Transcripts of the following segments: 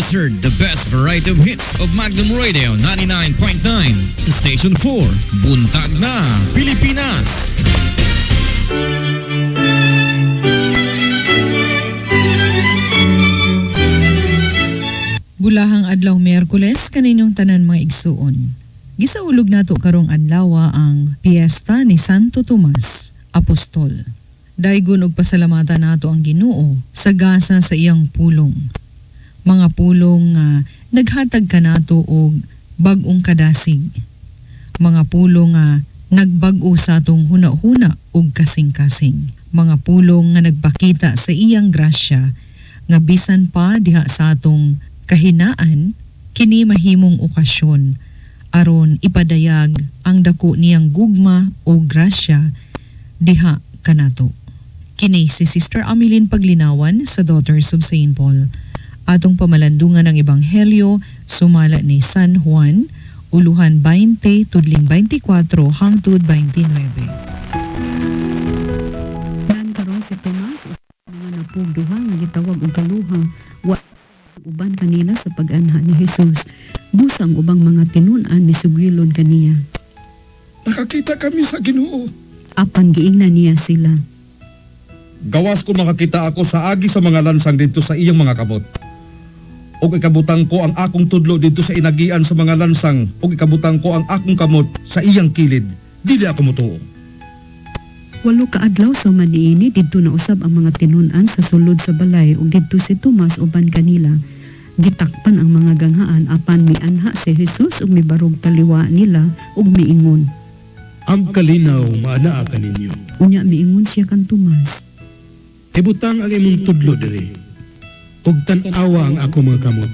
just heard the best variety of hits of Magnum Radio 99.9. Station 4, Buntag na, Pilipinas. Bulahang adlaw Miyerkules kaninyong tanan mga igsuon. Gisaulog nato karong adlaw ang piyesta ni Santo Tomas, Apostol. Daygon og pasalamatan nato ang Ginoo sa gasa sa iyang pulong. Mga pulong nga naghatag kanato og bag-ong kadasig. Mga pulong nga nagbag-o sa atong huna-huna og kasing-kasing. Mga pulong nga nagpakita sa iyang grasya nga bisan pa diha sa atong kahinaan, kini mahimong okasyon aron ipadayag ang dako niyang gugma o grasya diha kanato. Kini si Sister Ameline Paglinawan sa Daughters of St. Paul. Atong pamalandungan ng Ebanghelyo sumala ni San Juan, uluhan 20, tudling 24 hangtod 29. Karon si Tomas mga napugduha nga gitawag og kaluha wa uban kanila sa pag-anha ni Jesus. Busang ubang mga tinun-an ni sugilon kaniya. Nakakita kami sa Ginoo. Apan giingnan niya sila. Gawas ko makakita ako sa agi sa mga lansang dito sa iyang mga kamot. Og ikabutang ko ang akong tudlo dito sa inagian sa mga lansang, og ikabutang ko ang akong kamot sa iyang kilid. Dili ako mutuo. 8 kaadlaw sa maniini didto na usab ang mga tinun-an sa sulod sa balay ug didto si Tomas uban kanila. Gitakpan ang mga ganghaan apan mianha si Jesus ug mibarog taliwa nila ug miingon. Ang kalinaw maanaa kaninyo. Unya miingon siya kan Tomas. Ibutang ang imong tudlo diri. Ug tan-awa ang ako mga kamot.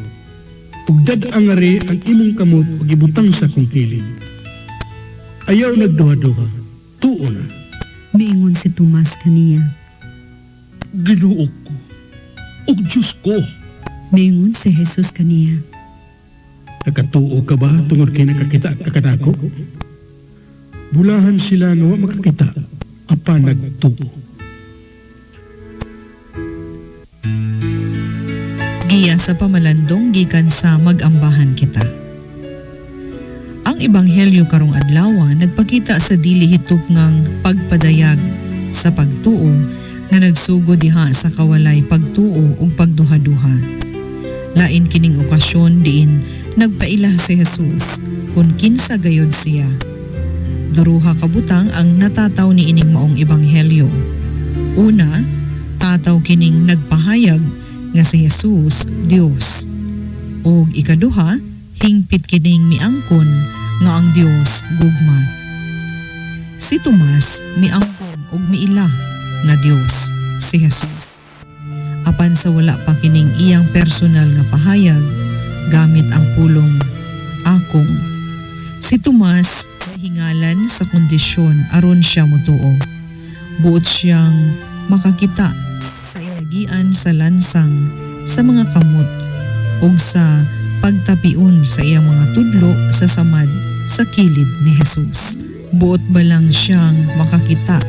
Ug dad-ang ari ang imong kamot ug ibutang sa kong kilid. Ayaw nagduha-duha. Tuo na. Miingon si Tomas kaniya. Ginoo ko. Og Diyos ko. Miingon si Jesus kaniya. Nakatuo ka ba tungod kay nakakita ka kanako? Bulahan sila nga wa makakita apan nagtuo. Giya sa pamalandong gikan sa mag-ambahan kita. Ang ebanghelyo karong adlaw nagpakita sa dili hitupngang pagpadayag sa pagtuo nga nagsugo diha sa kawalay pagtuo ug pagduha-duha. Lain kining okasyon diin nagpaila si Jesus kung kinsa gayod siya. Duruha ka butang ang natataw ni ining maong ebanghelyo. Una, tataw kining nagpahayag nga si Jesus Dios. Ug ikaduha, hingpit kining miangkon nga ang Dios gugma. Si Tomas miangkon ug miila nga Dios si Jesus. Apan sa wala pa kining iyang personal nga pahayag gamit ang pulong akong. Si Tomas hingalan sa kondisyon aron siya motuo. Buot siyang makakita sa inagian sa lansang sa mga kamot ug sa pagtapion sa iyang mga tudlo sa samad sa kilid ni Jesus. Buot ba lang siyang makakita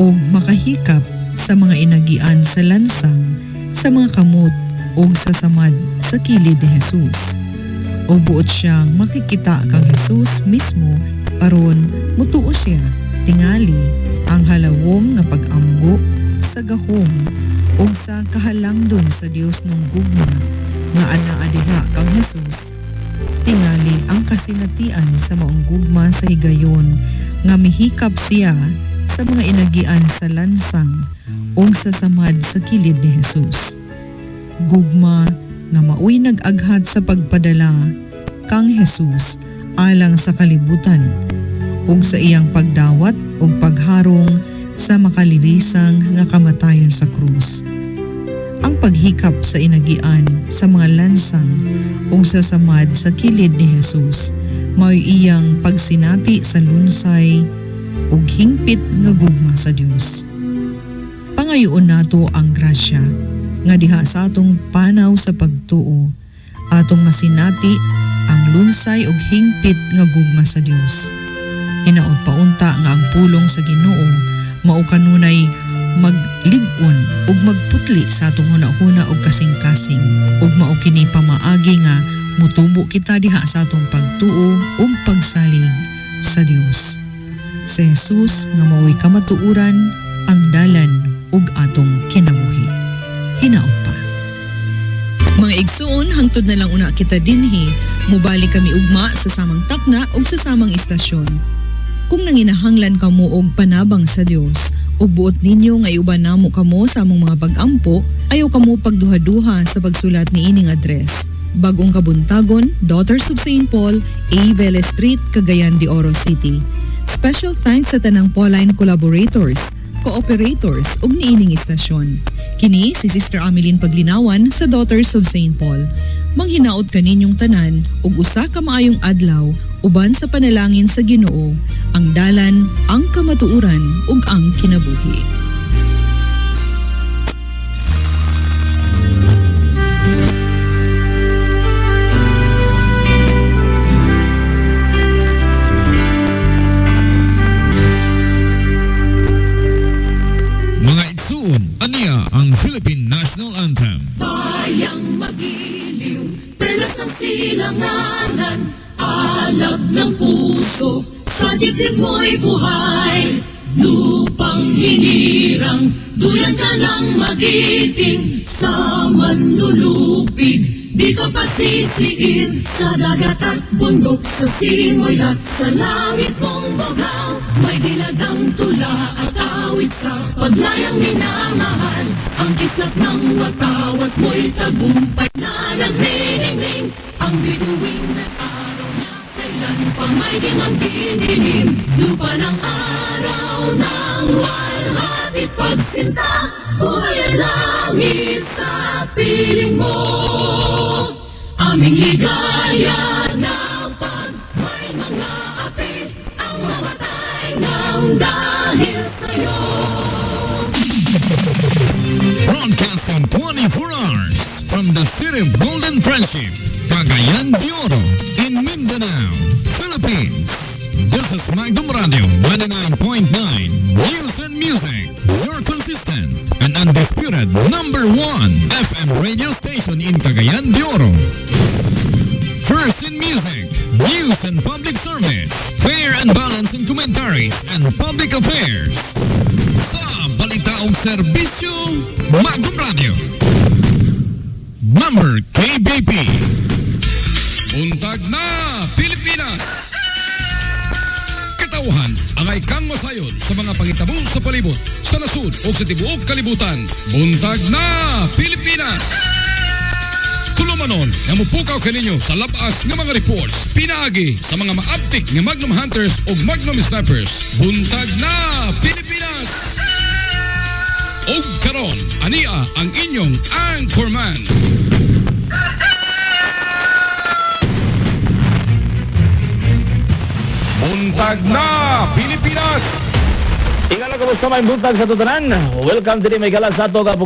ug makahikap sa mga inagian sa lansang sa mga kamot ug sa samad sa kilid ni Jesus. O buot siyang makikita kang Jesus mismo aron mutuo siya tingali ang halawom nga pag-amgo sa gahom ug sa kahalangdon sa Dios nung gugma nga anaa diha kang Jesus. Tingali ang kasinatian sa maong gugma sa higayon nga mihikap siya sa mga inagian sa lansang ug sa samad sa kilid ni Jesus. Gugma nga maoy nag-aghat sa pagpadala kang Jesus alang sa kalibutan ug sa iyang pagdawat ug pagharong sa makalilisang nga kamatayon sa krus. Ang paghikap sa inagian sa mga lansang ug sa samad sa kilid ni Jesus mao'y iyang pagsinati sa lunsay ug hingpit nga gugma sa Dios. Pangayoon nato ang grasya nga diha sa atong panaw sa pagtuo atong masinati ang lunsay ug hingpit nga gugma sa Dios. Hinaot paunta nga ang pulong sa Ginoo mao kanunay maglig-on ug magputli sa atong hunahuna ug kasing-kasing ug mao kini pamaagi nga mutubo kita diha sa atong pagtuo ug pagsalig sa Dios. Si Jesus nga mao'y kamatuoran, ang dalan ug atong kinabuhi. Hinaot pa. Mga igsuon, hangtod na lang una kita dinhi, mubalik kami ugma sa samang takna ug sa samang istasyon. Kung nanginahanglan kamo og panabang sa Dios, ug buot ninyo nga iuban namo kamo sa among mga pag-ampo, ayaw kamo pagduha-duha sa pagsulat ni ining address. Bagong Kabuntagon, Daughters of St. Paul, A. Vélez Street, Cagayan de Oro City. Special thanks sa tanang Pauline collaborators, cooperators ug niining istasyon. Kini si Sister Ameline Paglinawan sa Daughters of St. Paul. Manghinaot kaninyong tanan ug usa ka maayong adlaw uban sa panalangin sa Ginoo, ang dalan, ang kamatuoran ug ang kinabuhi. Mga igsuon, aniya ang Philippine National Anthem. Bayang magiliw, perlas ng silanganan, alab ng puso, sa dibdib mo'y buhay. Lupang hinirang, duyan ka ng magiting, sa manlulupig, di ka pasisiin. Sa dagat at bundok, sa simoy at sa langit mong bughaw, may dilagang tula at awit sa paglayang minamahal. Ang kislap ng watawat mo'y tagumpay na nagniningning. Ang bituin at araw na kailan pa may di magdidilim. Lupa ng araw ng walhati pagsinta, buhay ang langit sa piling mo. Aming ligaya na pag may mga api ang mamatay ng dahil sa'yo. Broadcasting 24 hours from the city of Golden Friendship, Cagayan de Oro, in Mindanao, Philippines. This is Magdum Radio 99.9 News and Music, your consistent and undisputed number 1 FM radio station in Cagayan de Oro. First in music, news and public service, fair and balanced in commentaries and public affairs. Sa balitaong serbisyo, Magdum Radio. Number KBP. Buntag na Pilipinas! Katauhan ang ikang masayod sa mga pangitabo sa palibot, sa nasud o sa tibuok kalibutan. Buntag na Pilipinas! Tulumanon nga mupukaw kaninyo sa labas nga mga reports pinaagi sa mga maaptik nga Magnum Hunters o Magnum Snipers. Buntag na Pilipinas! Og karon, ania ang inyong anchorman. Buntag na Pilipinas! Ikaw na kamusta may buntag sa tutunan. Welcome to the may kalas sa ito ka